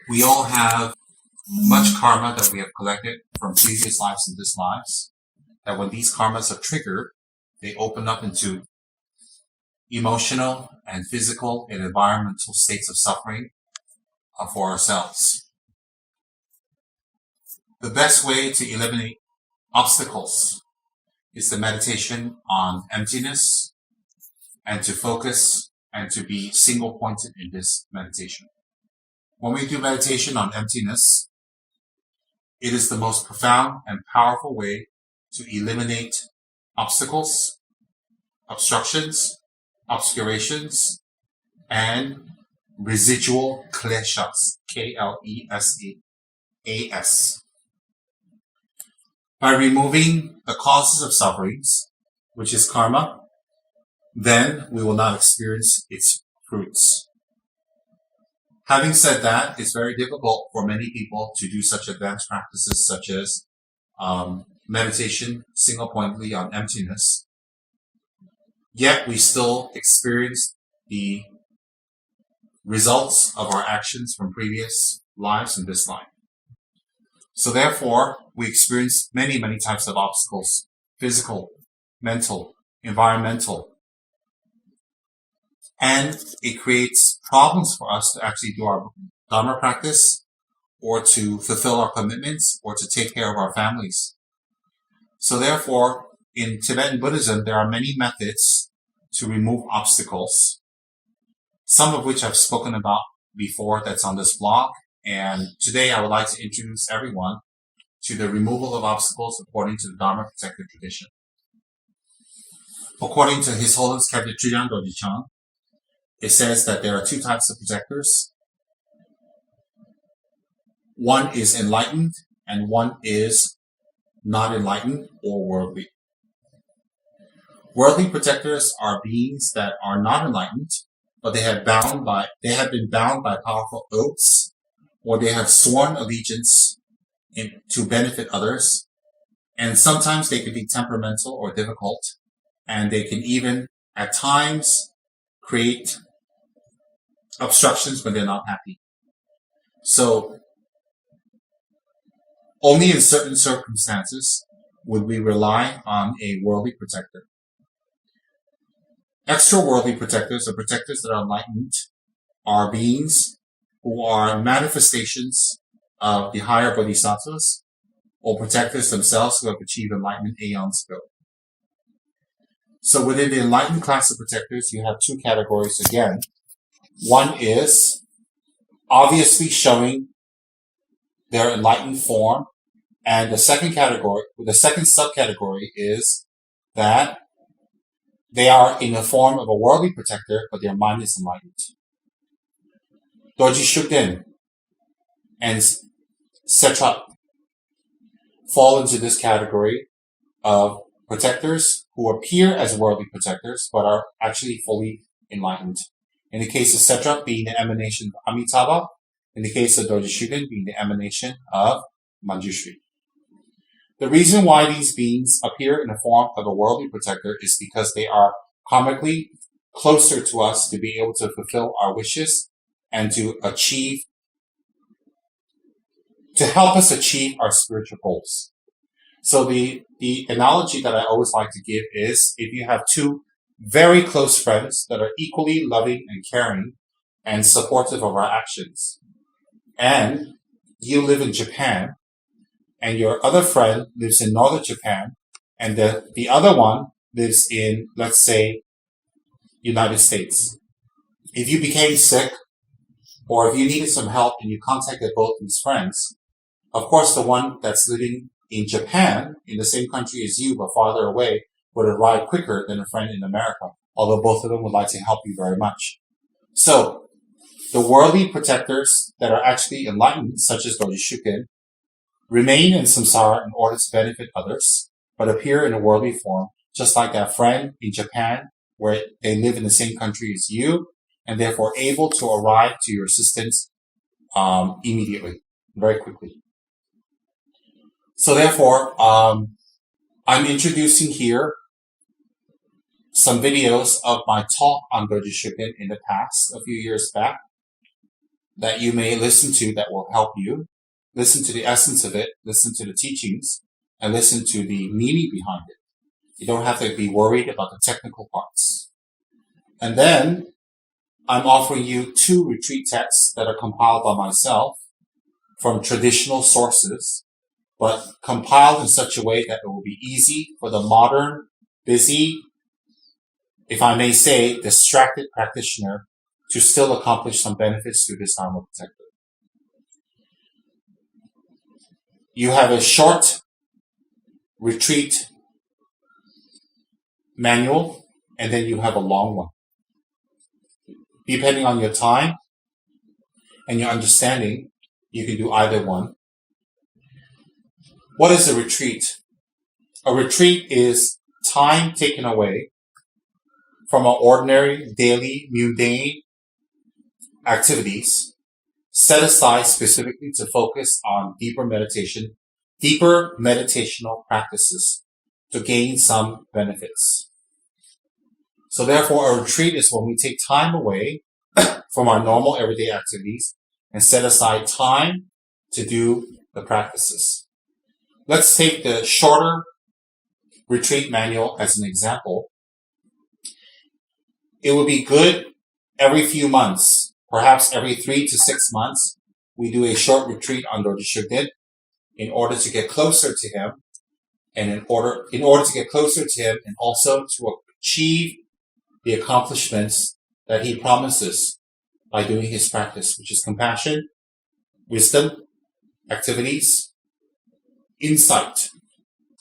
We all have much karma that we have collected from previous lives and this lives, that when these karmas are triggered, they open up into emotional and physical and environmental states of suffering for ourselves. The best way to eliminate obstacles is the meditation on emptiness and to focus and to be single-pointed in this meditation. When we do meditation on emptiness, it is the most profound and powerful way to eliminate obstacles, obstructions, obscurations, and residual kleshas, K-L-E-S-E-A-S. By removing the causes of sufferings, which is karma, then we will not experience its fruits. Having said that, it's very difficult for many people to do such advanced practices such as meditation single-pointedly on emptiness. Yet we still experience the results of our actions from previous lives and this life. So therefore, we experience many, many types of obstacles: physical, mental, environmental. And it creates problems for us to actually do our Dharma practice, or to fulfill our commitments, or to take care of our families. So therefore, in Tibetan Buddhism, there are many methods to remove obstacles, some of which I've spoken about before that's on this blog. And today I would like to introduce everyone to the removal of obstacles according to the Dharma Protector tradition. According to His Holiness Captain Chujang Dorje Shugden, it says that there are two types of protectors. One is enlightened and one is not enlightened or worldly. Worldly protectors are beings that are not enlightened, but they have been bound by powerful oaths, or they have sworn allegiance to benefit others. And sometimes they can be temperamental or difficult, and they can even at times create obstructions when they're not happy. So only in certain circumstances would we rely on a worldly protector. Extra-worldly protectors, or protectors that are enlightened, are beings who are manifestations of the higher bodhisattvas, or protectors themselves who have achieved enlightenment aeons ago. So within the enlightened class of protectors, you have two categories again. One is obviously showing their enlightened form, and the second subcategory is that they are in the form of a worldly protector, but their mind is enlightened. Dorje Shugden and Setrap fall into this category of protectors who appear as worldly protectors, but are actually fully enlightened. In the case of Setrap being the emanation of Amitabha, in the case of Dorje Shugden being the emanation of Manjushri. The reason why these beings appear in the form of a worldly protector is because they are karmically closer to us to be able to fulfill our wishes and to help us achieve our spiritual goals. So the analogy that I always like to give is, if you have two very close friends that are equally loving and caring and supportive of our actions, and you live in Japan, and your other friend lives in northern Japan, and the other one lives in, let's say, United States. If you became sick, or if you needed some help and you contacted both these friends, of course the one that's living in Japan, in the same country as you but farther away, would arrive quicker than a friend in America, although both of them would like to help you very much. So, the worldly protectors that are actually enlightened, such as Dorje Shugden, remain in samsara in order to benefit others, but appear in a worldly form, just like that friend in Japan, where they live in the same country as you, and therefore able to arrive to your assistance immediately, very quickly. So therefore, I'm introducing here some videos of my talk on Dorje Shugden in the past, a few years back. that you may listen to that will help you. Listen to the essence of it, listen to the teachings, and listen to the meaning behind it. You don't have to be worried about the technical parts. And then I'm offering you 2 retreat texts that are compiled by myself from traditional sources, but compiled in such a way that it will be easy for the modern, busy, if I may say, distracted practitioner to still accomplish some benefits through this Dharma Protector. You have a short retreat manual, and then you have a long one. Depending on your time and your understanding, you can do either one. What is a retreat? A retreat is time taken away from our ordinary, daily, mundane activities, set aside specifically to focus on deeper meditational practices to gain some benefits. So therefore, a retreat is when we take time away from our normal everyday activities and set aside time to do the practices. Let's take the shorter retreat manual as an example. It would be good every few months, perhaps every 3 to 6 months, we do a short retreat on Dorje Shugden in order to get closer to him, and in order to get closer to him and also to achieve the accomplishments that he promises by doing his practice, which is compassion, wisdom, activities, insight,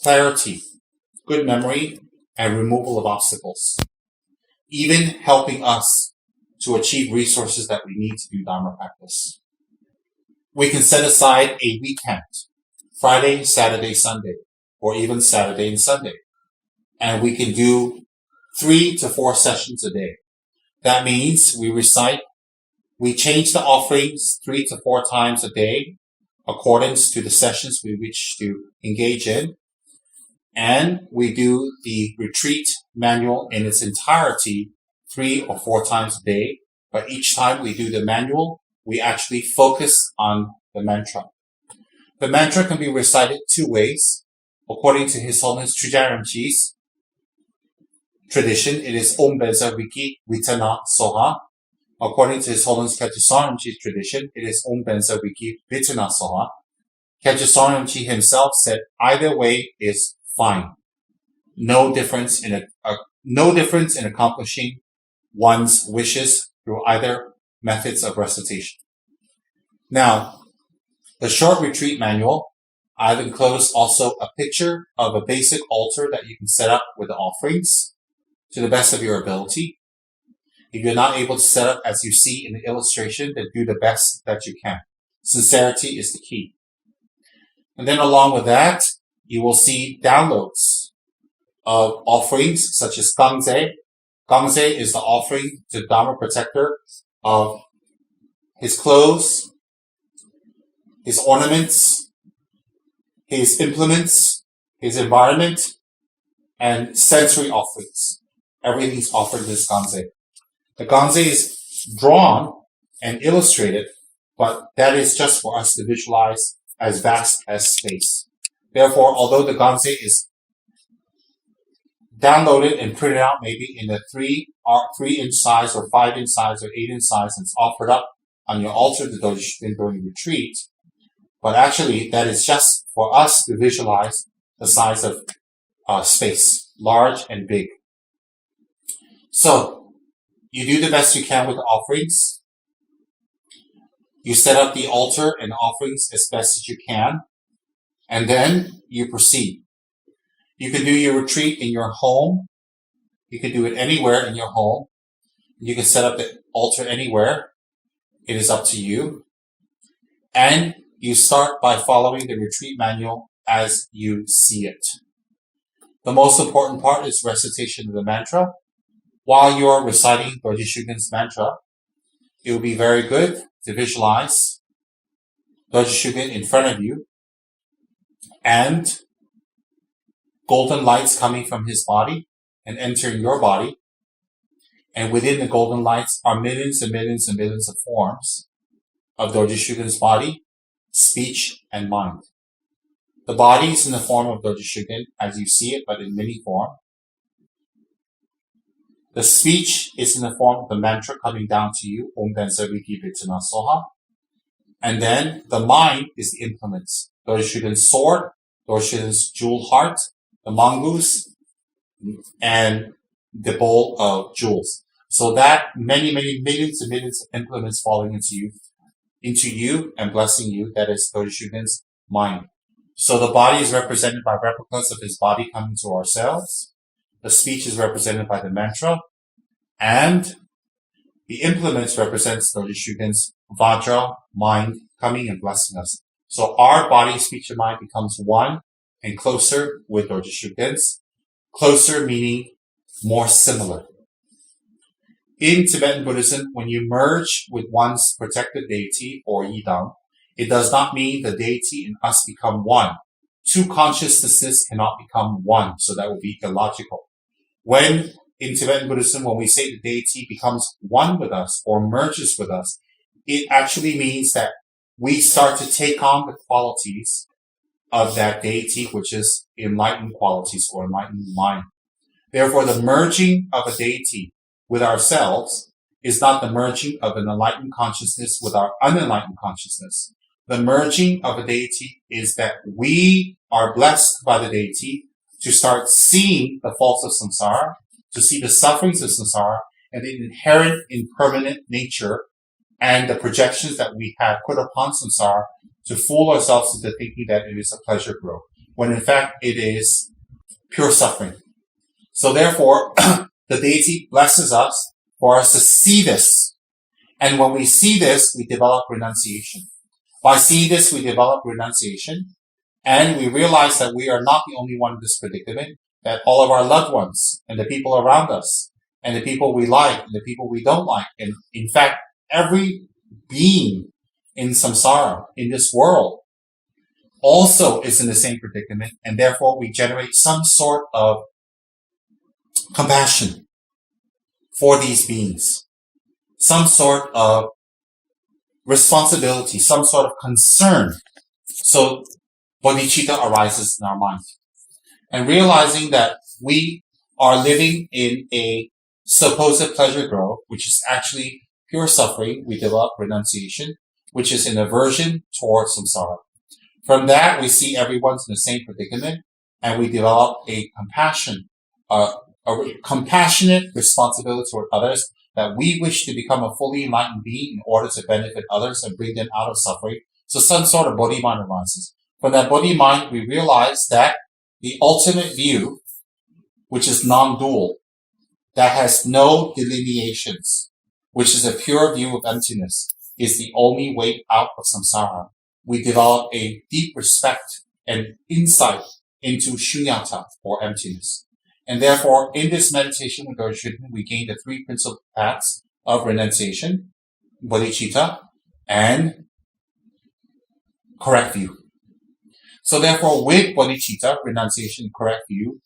clarity, good memory, and removal of obstacles, even helping us to achieve resources that we need to do Dharma practice. We can set aside a weekend, Friday, Saturday, Sunday, or even Saturday and Sunday, and we can do 3 to 4 sessions a day. That means we change the offerings 3 to 4 times a day, according to the sessions we wish to engage in. And we do the retreat manual in its entirety 3 or 4 times a day. But each time we do the manual, we actually focus on the mantra. The mantra can be recited 2 ways. According to His Holiness Trijang Rinpoche's tradition, it is Om Benza Wiki Vitana Soha. According to His Holiness Kajasana Rinpoche's tradition, it is Om Benza Wiki Vitana Soha. Kajasana Rinpoche himself said either way is fine. No difference in accomplishing one's wishes through either methods of recitation. Now, the short retreat manual, I've enclosed also a picture of a basic altar that you can set up with the offerings to the best of your ability. If you're not able to set up as you see in the illustration, then do the best that you can. Sincerity is the key. And then along with that, you will see downloads of offerings such as Gangze. Gangze is the offering to Dharma Protector of his clothes, his ornaments, his implements, his environment, and sensory offerings. Everything's offered in this Gangze. The Gangze is drawn and illustrated, but that is just for us to visualize as vast as space. Therefore, although the Gangze is downloaded and printed out maybe in a 3-inch size or 5-inch size or 8-inch size, and it's offered up on your altar during retreat, but actually that is just for us to visualize the size of space, large and big. So, you do the best you can with the offerings. You set up the altar and offerings as best as you can, and then you proceed. You can do your retreat in your home. You can do it anywhere in your home. You can set up the altar anywhere. It is up to you. And you start by following the retreat manual as you see it. The most important part is recitation of the mantra. While you are reciting Dorje Shugden's mantra, it will be very good to visualize Dorje Shugden in front of you and golden lights coming from his body and entering your body. And within the golden lights are millions and millions and millions of forms. of Dorje Shugden's body, speech, and mind. The body is in the form of Dorje Shugden as you see it, but in mini form. The speech is in the form of the mantra coming down to you, Om Densa Viki Vichana Soha. And then the mind is the implements. Dorje Shugden's sword, Dorje Shugden's jewel heart, the mongoose, and the bowl of jewels. So that many millions and millions of implements falling into you and blessing you, that is Dorje Shugden's mind. So the body is represented by replicas of his body coming to ourselves. The speech is represented by the mantra. And the implements represents Dorje Shugden's Vajra, mind, coming and blessing us. So our body, speech, and mind becomes one and closer with Dorje Shugden's. Closer meaning more similar. In Tibetan Buddhism, when you merge with one's protected deity or yidam, it does not mean the deity and us become one. Two consciousnesses cannot become one, so that would be illogical. When in Tibetan Buddhism, when we say the deity becomes one with us or merges with us, it actually means that we start to take on the qualities of that deity, which is enlightened qualities or enlightened mind. Therefore, the merging of a deity with ourselves is not the merging of an enlightened consciousness with our unenlightened consciousness. The merging of a deity is that we are blessed by the deity to start seeing the faults of samsara, to see the sufferings of samsara, and the inherent impermanent nature and the projections that we have put upon samsara to fool ourselves into thinking that it is a pleasure growth, when in fact it is pure suffering. So therefore, the deity blesses us for us to see this. And when we see this, we develop renunciation. By seeing this, we develop renunciation, and we realize that we are not the only one in this predicament, that all of our loved ones, and the people around us, and the people we like, and the people we don't like, and in fact, every being in samsara, in this world, also is in the same predicament, and therefore we generate some sort of compassion for these beings, some sort of responsibility, some sort of concern. So bodhicitta arises in our mind. And realizing that we are living in a supposed pleasure growth, which is actually pure suffering, we develop renunciation, which is an aversion towards samsara. From that, we see everyone's in the same predicament, and we develop a compassion, a compassionate responsibility toward others, that we wish to become a fully enlightened being in order to benefit others and bring them out of suffering. So some sort of bodhi mind arises. From that bodhi mind, we realize that the ultimate view, which is non-dual, that has no delineations, which is a pure view of emptiness, is the only way out of samsara. We develop a deep respect and insight into shunyata, or emptiness. And therefore, in this meditation with Dorje Shugden, we gain the three principal paths of renunciation, bodhicitta, and correct view. So therefore, with bodhicitta, renunciation, correct view,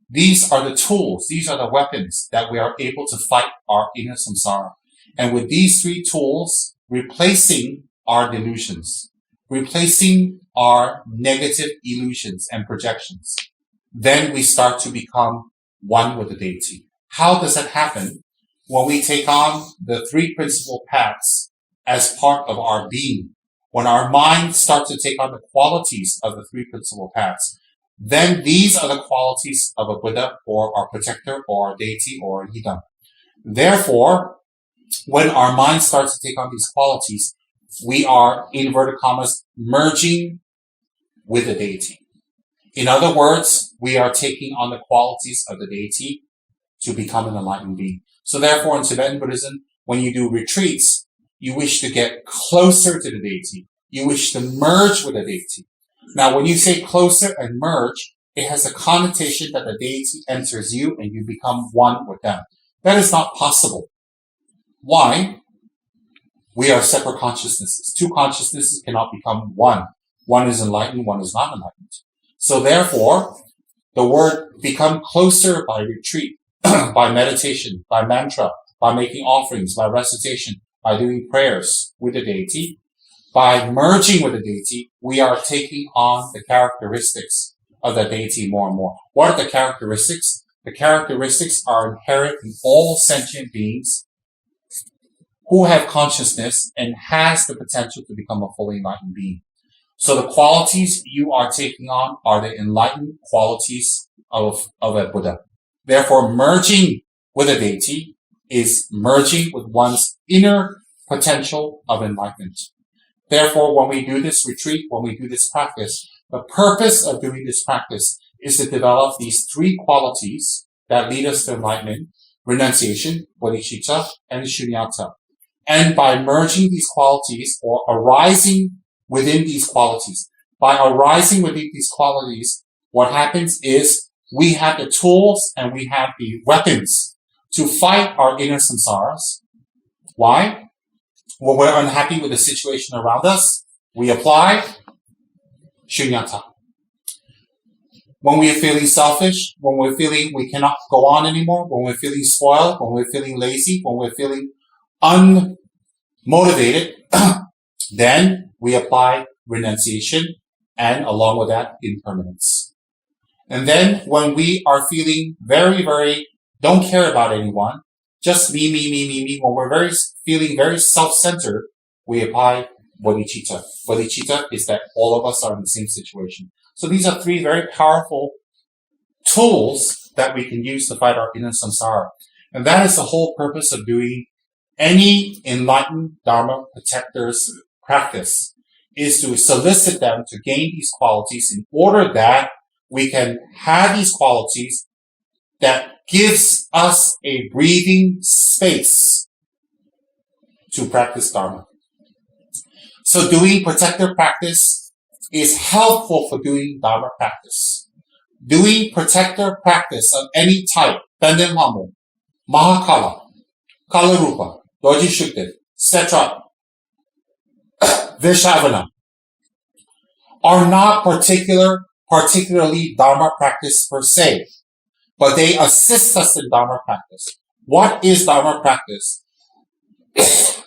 these are the tools, these are the weapons that we are able to fight our inner samsara. And with these three tools, replacing our delusions, replacing our negative illusions and projections, then we start to become one with the deity. How does that happen? When we take on the three principal paths as part of our being, when our mind starts to take on the qualities of the three principal paths, then these are the qualities of a Buddha or our protector or our deity or our yidam. Therefore, when our mind starts to take on these qualities, we are, in inverted commas, merging with the deity. In other words, we are taking on the qualities of the deity to become an enlightened being. So therefore, in Tibetan Buddhism, when you do retreats, you wish to get closer to the deity. You wish to merge with the deity. Now, when you say closer and merge, it has a connotation that the deity enters you and you become one with them. That is not possible. Why? We are separate consciousnesses. Two consciousnesses cannot become one. One is enlightened, one is not enlightened. So therefore, the word become closer by retreat, by meditation, by mantra, by making offerings, by recitation, by doing prayers with the deity. By merging with the deity, we are taking on the characteristics of the deity more and more. What are the characteristics? The characteristics are inherent in all sentient beings who have consciousness and has the potential to become a fully enlightened being. So the qualities you are taking on are the enlightened qualities of a Buddha. Therefore, merging with a deity is merging with one's inner potential of enlightenment. Therefore, when we do this retreat, when we do this practice, the purpose of doing this practice is to develop these three qualities that lead us to enlightenment: renunciation, bodhicitta, and shunyata. And by merging these qualities or arising within these qualities, what happens is we have the tools and we have the weapons to fight our inner samsaras. Why? When we're unhappy with the situation around us, we apply shunyata. When we are feeling selfish, when we're feeling we cannot go on anymore, when we're feeling spoiled, when we're feeling lazy, when we're feeling unmotivated, then we apply renunciation and along with that, impermanence. And then when we are feeling very, very don't care about anyone, just me, when we're feeling very self-centered, we apply bodhicitta. Bodhicitta is that all of us are in the same situation. So these are three very powerful tools that we can use to fight our inner samsara. And that is the whole purpose of doing any enlightened Dharma Protector's practice, is to solicit them to gain these qualities in order that we can have these qualities that gives us a breathing space to practice Dharma. So doing protector practice is helpful for doing Dharma practice. Doing protector practice of any type, Benden Lamu, Mahakala, Kalarupa, Dorje Shugden, etc., Vishavana, are not particularly Dharma practice per se, but they assist us in Dharma practice. What is Dharma practice?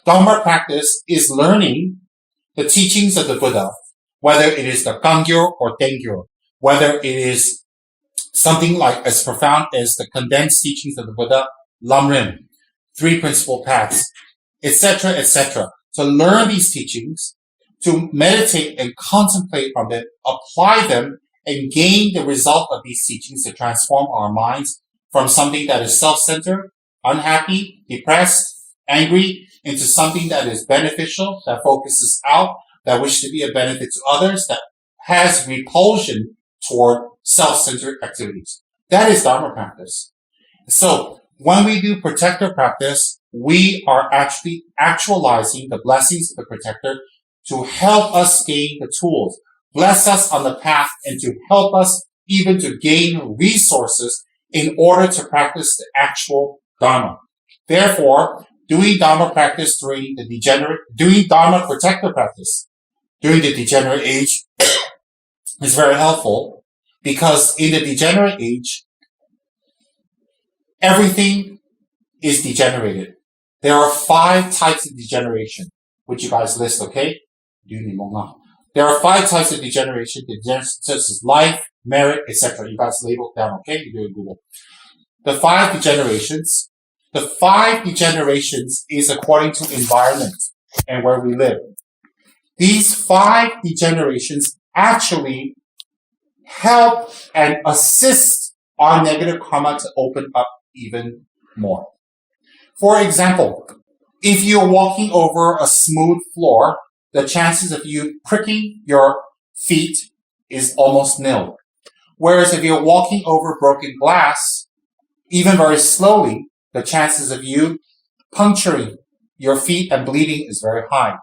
Dharma practice is learning the teachings of the Buddha, whether it is the Kangyo or Tengyo, whether it is something like as profound as the condensed teachings of the Buddha, Lamrim, Three Principal Paths, etc., etc. To learn these teachings, to meditate and contemplate on them, apply them, and gain the result of these teachings to transform our minds from something that is self-centered, unhappy, depressed, angry, into something that is beneficial, that focuses out, that wishes to be a benefit to others, that has repulsion toward self-centered activities. That is Dharma practice. So when we do protector practice, we are actually actualizing the blessings of the protector to help us gain the tools, bless us on the path, and to help us even to gain resources in order to practice the actual Dharma. Therefore, doing Dharma practice doing Dharma protector practice during the degenerate age is very helpful, because in the degenerate age, everything is degenerated. There are 5 types of degeneration, which you guys list, okay? There are 5 types of degeneration, such as life, merit, etc. You guys label it down, okay? You do it Google. The 5 degenerations is according to environment and where we live. These 5 degenerations actually help and assist our negative karma to open up even more. For example, if you're walking over a smooth floor, the chances of you pricking your feet is almost nil. Whereas if you're walking over broken glass, even very slowly, the chances of you puncturing your feet and bleeding is very high.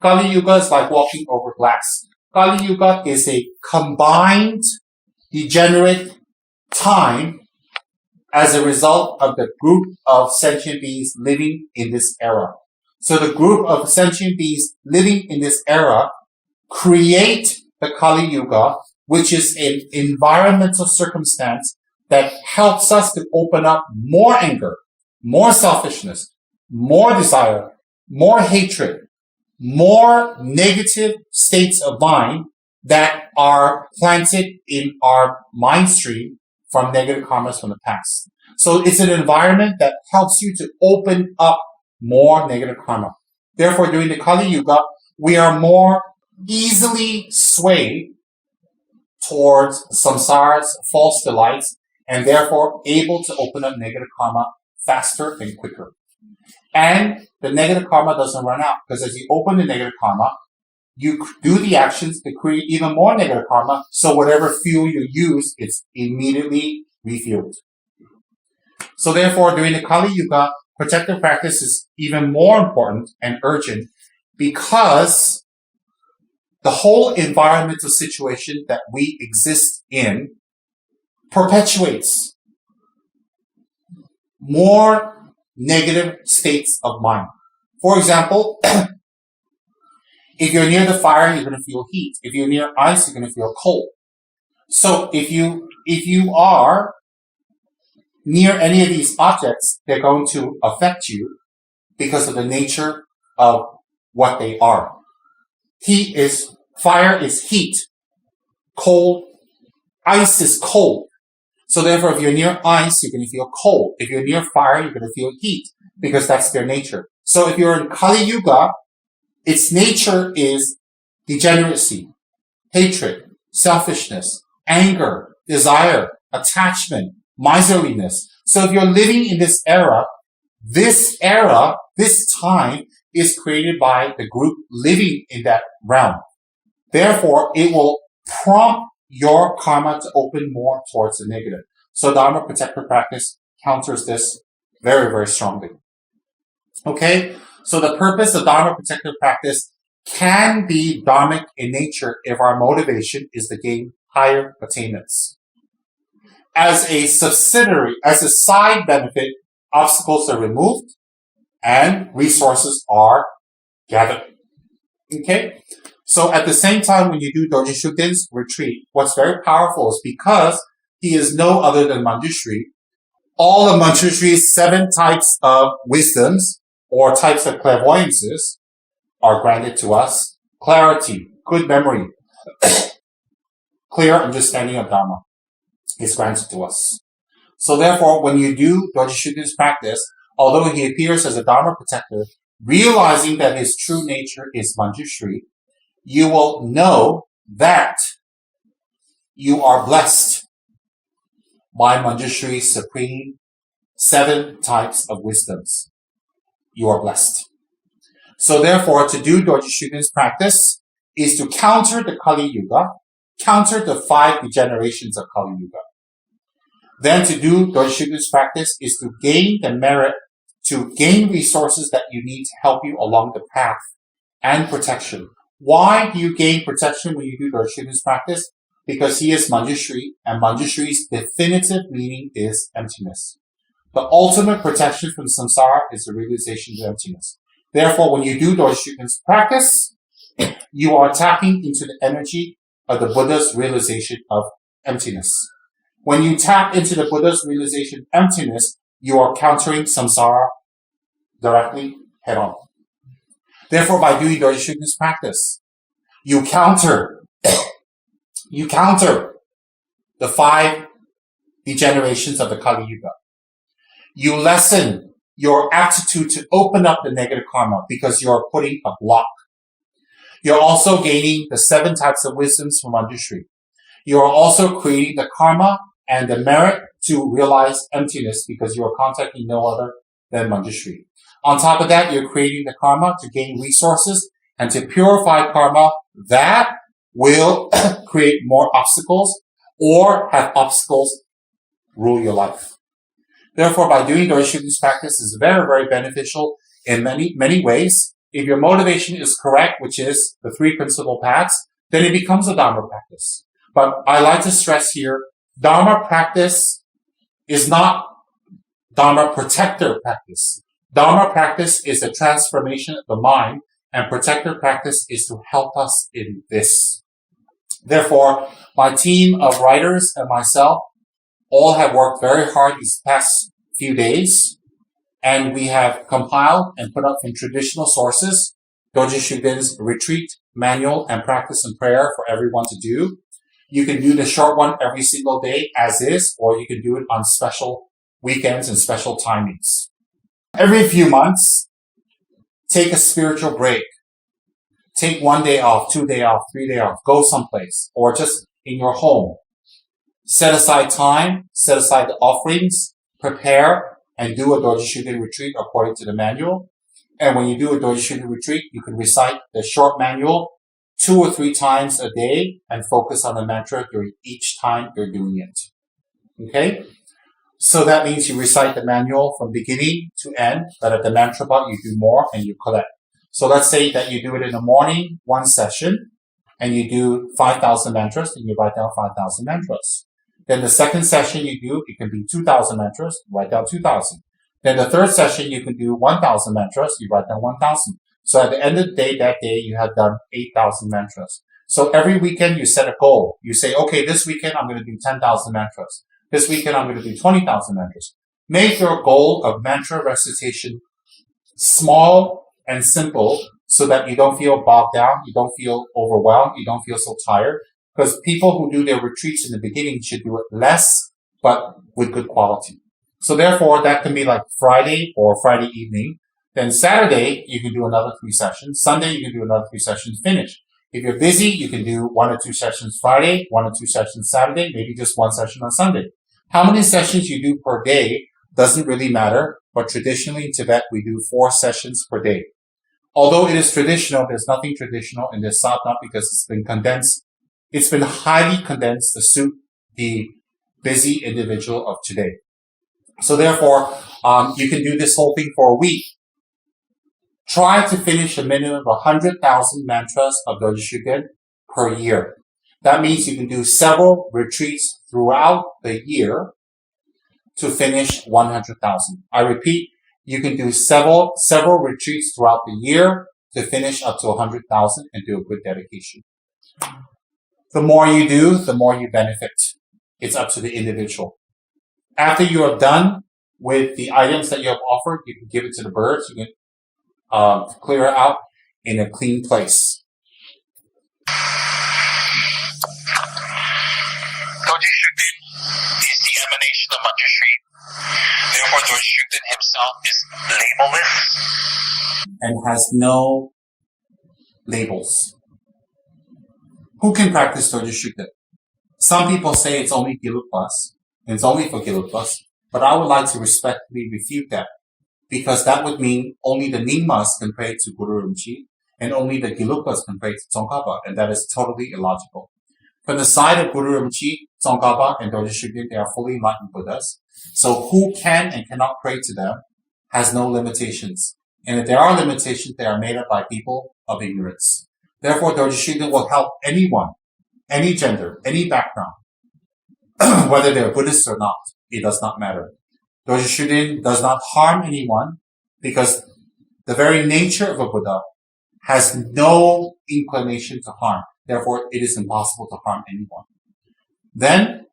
Kali Yuga is like walking over glass. Kali Yuga is a combined degenerate time as a result of the group of sentient beings living in this era. So the group of sentient beings living in this era create the Kali Yuga, which is an environmental circumstance that helps us to open up more anger, more selfishness, more desire, more hatred, more negative states of mind that are planted in our mind stream from negative karmas from the past. So it's an environment that helps you to open up more negative karma. Therefore, during the Kali Yuga, we are more easily swayed towards samsara's false delights and therefore able to open up negative karma faster and quicker. And the negative karma doesn't run out, because as you open the negative karma, you do the actions to create even more negative karma, so whatever fuel you use, it's immediately refueled. So therefore, during the Kali Yuga, protective practice is even more important and urgent, because the whole environmental situation that we exist in perpetuates more negative states of mind. For example, if you're near the fire, you're going to feel heat. If you're near ice, you're going to feel cold. So if you are near any of these objects, they're going to affect you because of the nature of what they are. Fire is heat. Ice is cold. So therefore, if you're near ice, you're going to feel cold. If you're near fire, you're going to feel heat, because that's their nature. So if you're in Kali Yuga, its nature is degeneracy, hatred, selfishness, anger, desire, attachment, miserliness. So if you're living in this time is created by the group living in that realm. Therefore, it will prompt your karma to open more towards the negative. So Dharma Protector practice counters this very, very strongly. Okay? So the purpose of Dharma Protector practice can be dharmic in nature if our motivation is to gain higher attainments. As a side benefit, obstacles are removed and resources are gathered. Okay? So at the same time, when you do Dorje Shugden's retreat, what's very powerful is because he is no other than Manjushri, all of Manjushri's 7 types of wisdoms or types of clairvoyances are granted to us. Clarity, good memory, clear understanding of Dharma is granted to us. So therefore, when you do Dorje Shugden's practice, although he appears as a Dharma protector, realizing that his true nature is Manjushri, you will know that you are blessed by Manjushri's supreme 7 types of wisdoms. You are blessed. So therefore, to do Dorje Shugden's practice is to counter the Kali Yuga, counter the 5 degenerations of Kali Yuga. Then to do Dorje Shugden's practice is to gain the merit, to gain resources that you need to help you along the path and protection. Why do you gain protection when you do Dorje Shugden's practice? Because he is Manjushri, and Manjushri's definitive meaning is emptiness. The ultimate protection from samsara is the realization of emptiness. Therefore, when you do Dorje Shugden's practice, you are tapping into the energy of the Buddha's realization of emptiness. When you tap into the Buddha's realization of emptiness, you are countering samsara directly head on. Therefore, by doing Dorje Shugden's practice, you counter the 5 degenerations of the Kali Yuga. You lessen your aptitude to open up the negative karma because you're putting a block. You're also gaining the 7 types of wisdoms from Manjushri. You are also creating the karma and the merit to realize emptiness because you are contacting no other than Manjushri. On top of that, you're creating the karma to gain resources and to purify karma that will create more obstacles or have obstacles rule your life. Therefore, by doing Dorje Shugden's practice is very, very beneficial in many, many ways. If your motivation is correct, which is the 3 principal paths, then it becomes a Dharma practice. But I like to stress here, Dharma practice is not Dharma Protector practice. Dharma practice is a transformation of the mind, and Protector practice is to help us in this. Therefore, my team of writers and myself all have worked very hard these past few days, and we have compiled and put up from traditional sources Dorje Shugden's retreat manual and practice and prayer for everyone to do. You can do the short one every single day as is, or you can do it on special weekends and special timings. Every few months, take a spiritual break. Take 1 day off, 2 days off, 3 days off, go someplace, or just in your home. Set aside time, set aside the offerings, prepare, and do a Dorje Shugden retreat according to the manual. And when you do a Dorje Shugden retreat, you can recite the short manual 2 or 3 times a day and focus on the mantra during each time you're doing it. Okay? So that means you recite the manual from beginning to end, but at the mantra part you do more and you collect. So let's say that you do it in the morning, 1 session, and you do 5,000 mantras, and you write down 5,000 mantras. Then the second session you do, it can be 2,000 mantras, write down 2,000. Then the third session you can do 1,000 mantras, you write down 1,000. So at the end of the day, that day you have done 8,000 mantras. So every weekend you set a goal. You say, okay, this weekend I'm going to do 10,000 mantras. This weekend I'm going to do 20,000 mantras. Make your goal of mantra recitation small and simple so that you don't feel bogged down, you don't feel overwhelmed, you don't feel so tired. Because people who do their retreats in the beginning should do it less, but with good quality. So therefore, that can be like Friday or Friday evening. Then Saturday, you can do another 3 sessions. Sunday, you can do another 3 sessions, finish. If you're busy, you can do 1 or 2 sessions Friday, 1 or 2 sessions Saturday, maybe just 1 session on Sunday. How many sessions you do per day doesn't really matter, but traditionally in Tibet, we do 4 sessions per day. Although it is traditional, there's nothing traditional in this sadhana because it's been condensed. It's been highly condensed to suit the busy individual of today. So therefore, you can do this whole thing for a week. Try to finish a minimum of 100,000 mantras of Dorje Shugden per year. That means you can do several retreats throughout the year to finish 100,000. I repeat, you can do several retreats throughout the year to finish up to 100,000 and do a good dedication. The more you do, the more you benefit. It's up to the individual. After you are done with the items that you have offered, you can give it to the birds. You can clear it out in a clean place. Dorje Shugden is the emanation of Manjushri. Therefore, Dorje Shugden himself is labelless and has no labels. Who can practice Dorje Shugden? Some people say it's only Gelugpas, and it's only for Gelugpas, but I would like to respectfully refute that, because that would mean only the Nyingmas can pray to Guru Rinpoche, and only the Gelugpas can pray to Tsongkhapa, and that is totally illogical. From the side of Guru Rinpoche, Tsongkhapa, and Dorje Shugden, they are fully enlightened Buddhas, so who can and cannot pray to them has no limitations. And if there are limitations, they are made up by people of ignorance. Therefore, Dorje Shugden will help anyone, any gender, any background, whether they're Buddhist or not. It does not matter. Dorje Shugden does not harm anyone because the very nature of a Buddha has no inclination to harm. Therefore, it is impossible to harm anyone. Then,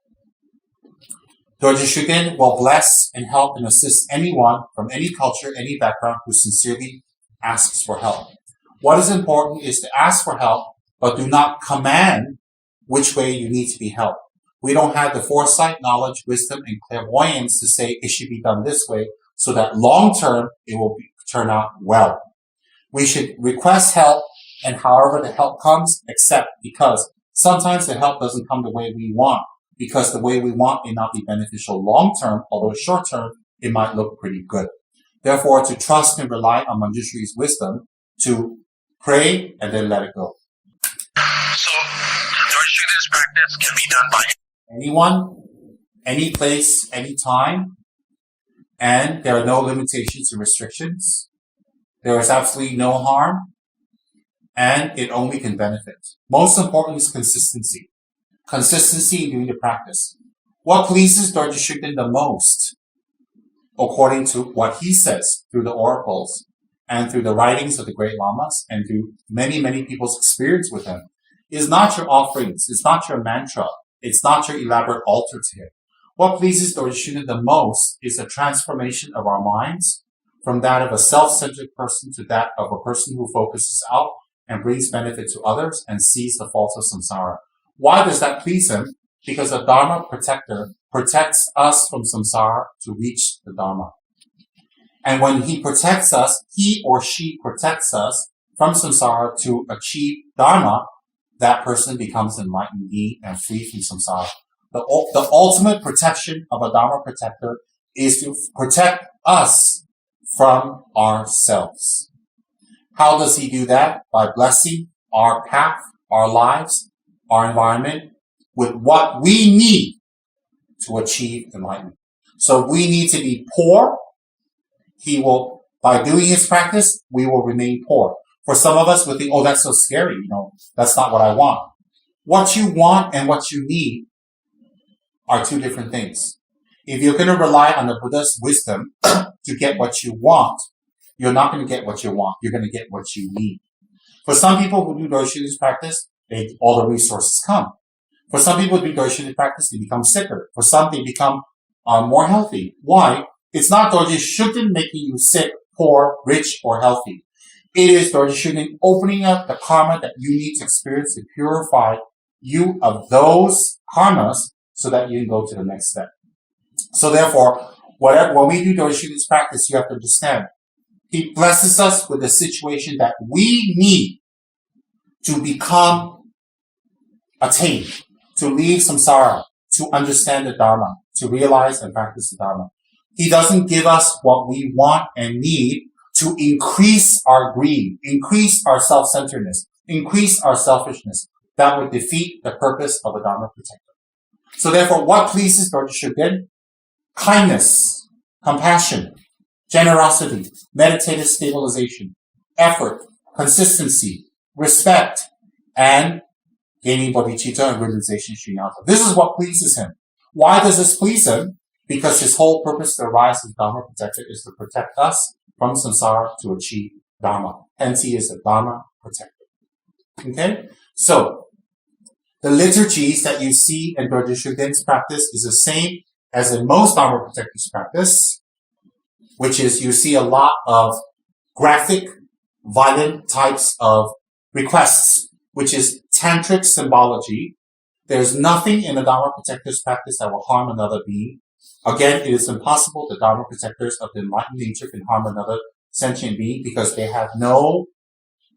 Dorje Shugden will bless and help and assist anyone from any culture, any background who sincerely asks for help. What is important is to ask for help, but do not command which way you need to be helped. We don't have the foresight, knowledge, wisdom, and clairvoyance to say it should be done this way so that long term it will turn out well. We should request help, and however the help comes, accept, because sometimes the help doesn't come the way we want, because the way we want may not be beneficial long term, although short term it might look pretty good. Therefore, to trust and rely on Manjushri's wisdom, to pray and then let it go. So, Dorje Shugden's practice can be done by anyone, any place, any time, and there are no limitations and restrictions. There is absolutely no harm, and it only can benefit. Most important is consistency. Consistency in doing the practice. What pleases Dorje Shugden the most, according to what he says through the oracles and through the writings of the great lamas and through many, many people's experience with him, is not your offerings, it's not your mantra, it's not your elaborate altar to him. What pleases Dorje Shugden the most is the transformation of our minds from that of a self-centered person to that of a person who focuses out and brings benefit to others and sees the faults of samsara. Why does that please him? Because the Dharma Protector protects us from samsara to reach the Dharma. And when he protects us, he or she protects us from samsara to achieve Dharma, that person becomes enlightened being and free from samsara. The ultimate protection of a Dharma Protector is to protect us from ourselves. How does he do that? By blessing our path, our lives, our environment with what we need to achieve enlightenment. So we need to be poor. He will, by doing his practice, we will remain poor. For some of us, we think, oh, that's so scary. That's not what I want. What you want and what you need are two different things. If you're going to rely on the Buddha's wisdom to get what you want, you're not going to get what you want. You're going to get what you need. For some people who do Dorje Shugden's practice, all the resources come. For some people who do Dorje Shugden's practice, they become sicker. For some, they become more healthy. Why? It's not Dorje Shugden making you sick, poor, rich, or healthy. It is Dorje Shugden opening up the karma that you need to experience to purify you of those karmas so that you can go to the next step. So therefore, when we do Dorje Shugden's practice, you have to understand, he blesses us with a situation that we need to become attained, to leave samsara, to understand the Dharma, to realize and practice the Dharma. He doesn't give us what we want and need to increase our greed, increase our self-centeredness, increase our selfishness. That would defeat the purpose of a Dharma Protector. So therefore, what pleases Dorje Shugden? Kindness, compassion, generosity, meditative stabilization, effort, consistency, respect, and gaining bodhicitta and realization shunyata. This is what pleases him. Why does this please him? Because his whole purpose to arise as Dharma Protector is to protect us from samsara to achieve Dharma. Hence, he is a Dharma Protector. Okay? So, the liturgies that you see in Dorje Shugden's practice is the same as in most Dharma Protectors' practice, which is you see a lot of graphic, violent types of requests, which is tantric symbology. There's nothing in the Dharma Protectors' practice that will harm another being. Again, it is impossible the Dharma Protectors of the enlightened nature can harm another sentient being because they have no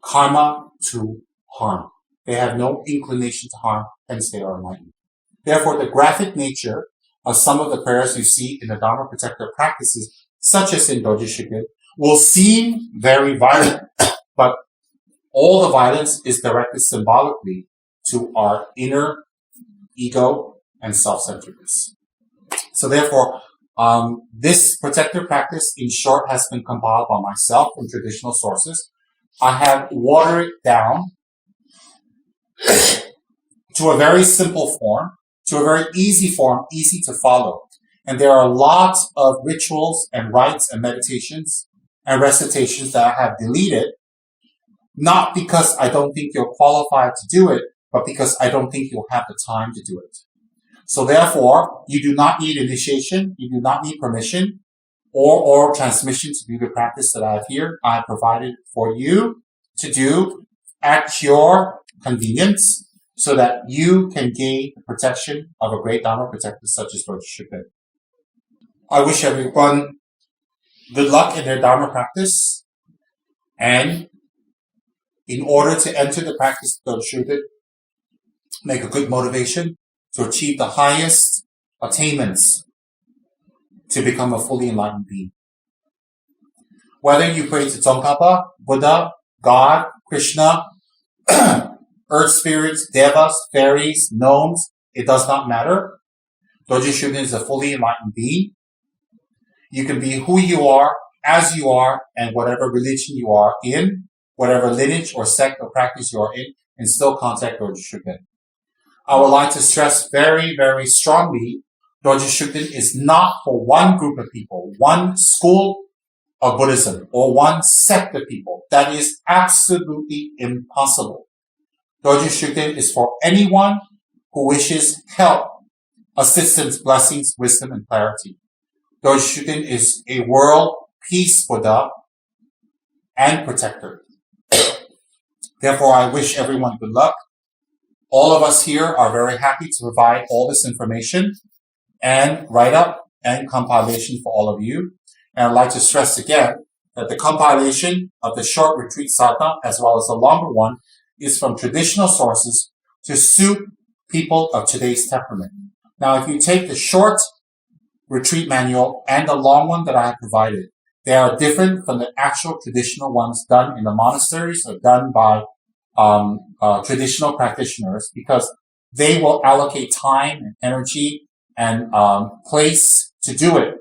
karma to harm. They have no inclination to harm, hence they are enlightened. Therefore, the graphic nature of some of the prayers you see in the Dharma Protector practices, such as in Dorje Shugden, will seem very violent, but all the violence is directed symbolically to our inner ego and self-centeredness. So therefore, this protector practice, in short, has been compiled by myself from traditional sources. I have watered it down to a very simple form, to a very easy form, easy to follow. And there are lots of rituals and rites and meditations and recitations that I have deleted, not because I don't think you're qualified to do it, but because I don't think you'll have the time to do it. So therefore, you do not need initiation, you do not need permission or oral transmission to do the practice that I have here. I have provided for you to do at your convenience so that you can gain the protection of a great Dharma Protector such as Dorje Shugden. I wish everyone good luck in their Dharma practice, and in order to enter the practice of Dorje Shugden, make a good motivation to achieve the highest attainments to become a fully enlightened being. Whether you pray to Tsongkhapa, Buddha, God, Krishna, earth spirits, devas, fairies, gnomes, it does not matter. Dorje Shugden is a fully enlightened being. You can be who you are, as you are, and whatever religion you are in, whatever lineage or sect or practice you are in, and still contact Dorje Shugden. I would like to stress very, very strongly, Dorje Shugden is not for one group of people, one school of Buddhism, or one sect of people. That is absolutely impossible. Dorje Shugden is for anyone who wishes help, assistance, blessings, wisdom, and clarity. Dorje Shugden is a world peace Buddha, and protector. Therefore, I wish everyone good luck. All of us here are very happy to provide all this information and write-up and compilation for all of you. And I'd like to stress again that the compilation of the short retreat sadhana as well as the longer one is from traditional sources to suit people of today's temperament. Now, if you take the short retreat manual and the long one that I have provided, they are different from the actual traditional ones done in the monasteries or done by traditional practitioners, because they will allocate time and energy and place to do it.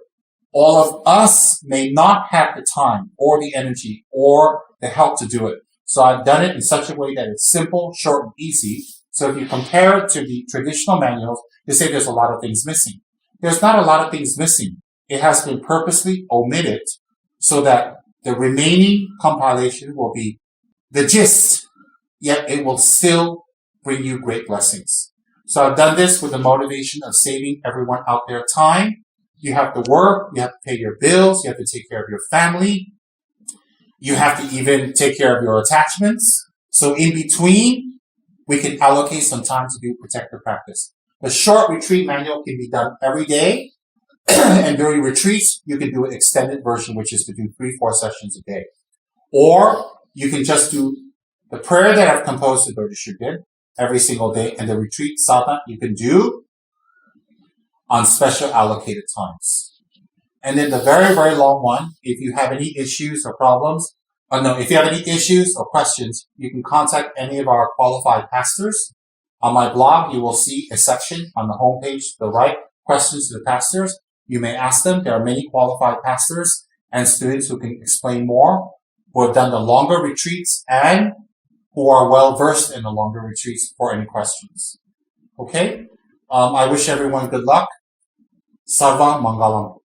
All of us may not have the time or the energy or the help to do it. So I've done it in such a way that it's simple, short, and easy. So if you compare it to the traditional manuals, you say there's a lot of things missing. There's not a lot of things missing. It has been purposely omitted so that the remaining compilation will be the gist, yet it will still bring you great blessings. So I've done this with the motivation of saving everyone out there time. You have to work, you have to pay your bills, you have to take care of your family, you have to even take care of your attachments. So in between, we can allocate some time to do protector practice. The short retreat manual can be done every day, and during retreats, you can do an extended version, which is to do 3-4 sessions a day. Or you can just do the prayer that I've composed to Dorje Shugden every single day, and the retreat sadhana you can do on special allocated times. And then the very, very long one, if you have any issues or problems, if you have any issues or questions, you can contact any of our qualified pastors. On my blog, you will see a section on the homepage to the right, questions to the pastors. You may ask them. There are many qualified pastors and students who can explain more, who have done the longer retreats and who are well versed in the longer retreats for any questions. Okay? I wish everyone good luck. Sarva Mangalam.